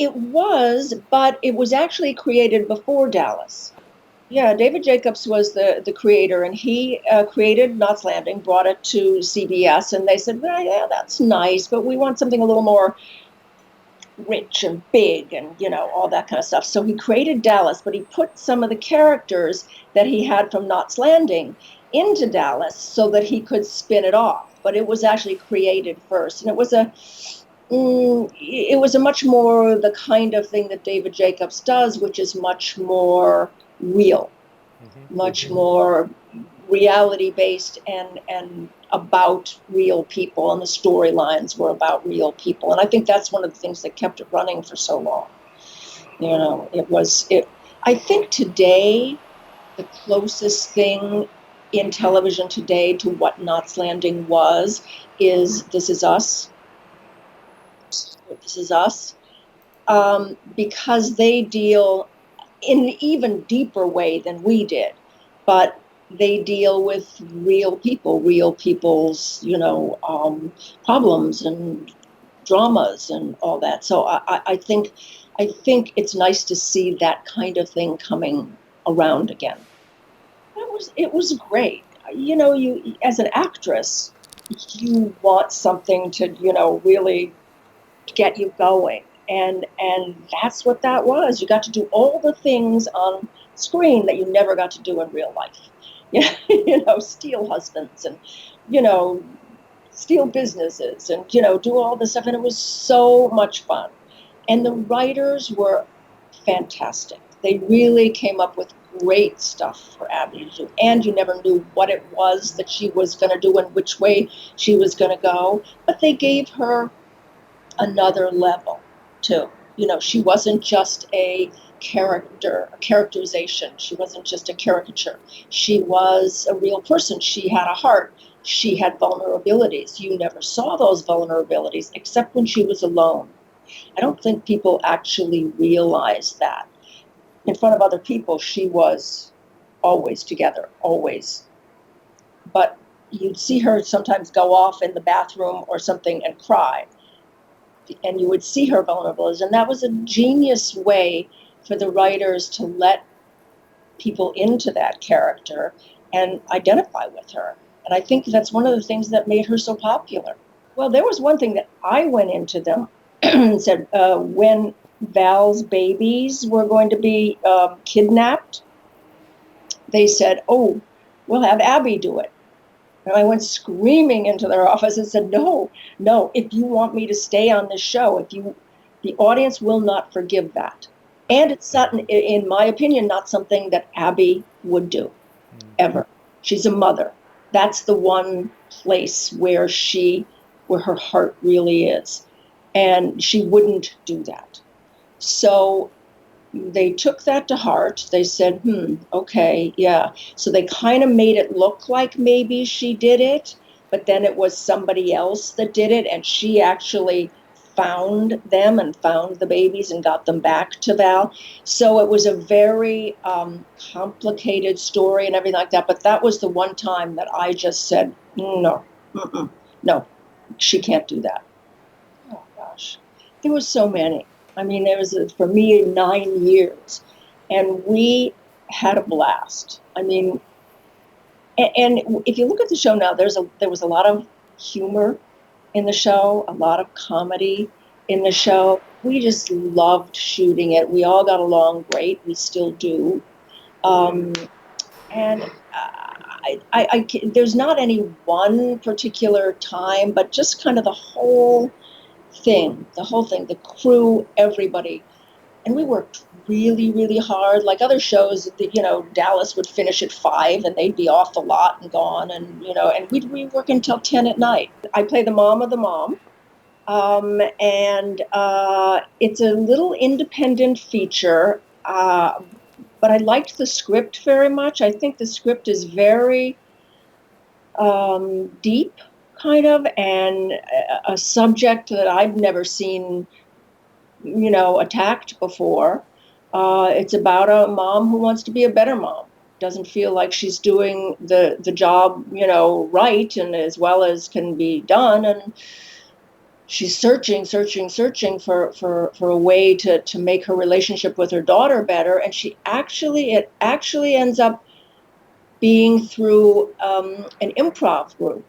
It was, but it was actually created before Dallas. Yeah, David Jacobs was the creator, and he created Knots Landing, brought it to CBS, and they said, well, yeah, that's nice, but we want something a little more rich and big and, all that kind of stuff. So he created Dallas, but he put some of the characters that he had from Knots Landing into Dallas so that he could spin it off. But it was actually created first, and it was a much more the kind of thing that David Jacobs does, which is much more real, much more reality based and about real people, and the storylines were about real people. And I think that's one of the things that kept it running for so long. I think today, the closest thing in television today to what Knots Landing was is This Is Us. This Is Us. Because they deal in an even deeper way than we did, but they deal with real people's, problems and dramas and all that. So I think it's nice to see that kind of thing coming around again. It was great. You as an actress, you want something to, really get you going. And that's what that was. You got to do all the things on screen that you never got to do in real life. Steal husbands and, steal businesses and, do all this stuff. And it was so much fun. And the writers were fantastic. They really came up with great stuff for Abby to do. And you never knew what it was that she was going to do and which way she was going to go. But they gave her another level too. She wasn't just a characterization. She wasn't just a caricature. She was a real person. She had a heart. She had vulnerabilities. You never saw those vulnerabilities except when she was alone. I don't think people actually realize that. In front of other people, she was always together, always. But you'd see her sometimes go off in the bathroom or something and cry. And you would see her vulnerabilities. And that was a genius way for the writers to let people into that character and identify with her. And I think that's one of the things that made her so popular. Well, there was one thing that I went into them and said, when Val's babies were going to be kidnapped, they said, oh, we'll have Abby do it. And I went screaming into their office and said, no, if you want me to stay on this show, the audience will not forgive that. And it's not, in my opinion, not something that Abby would do, ever. She's a mother. That's the one place where her heart really is. And she wouldn't do that. So they took that to heart. They said, okay, yeah. So they kind of made it look like maybe she did it, but then it was somebody else that did it, and she actually found them and found the babies and got them back to Val. So it was a very complicated story and everything like that, but that was the one time that I just said, no, she can't do that. Oh, gosh. There were so many. I mean, there was, for me, 9 years, and we had a blast. I mean, and if you look at the show now, there was a lot of humor in the show, a lot of comedy in the show. We just loved shooting it. We all got along great. We still do. And there's not any one particular time, but just kind of the whole thing, the crew, everybody. And we worked really, really hard. Like other shows, Dallas would finish at 5 and they'd be off the lot and gone. And, and we'd work until 10 at night. I play the mom of the mom. And it's a little independent feature. But I liked the script very much. I think the script is very deep, kind of, and a subject that I've never seen, attacked before. It's about a mom who wants to be a better mom, doesn't feel like she's doing the job, right, and as well as can be done. And she's searching for a way to make her relationship with her daughter better. And it actually ends up being through an improv group.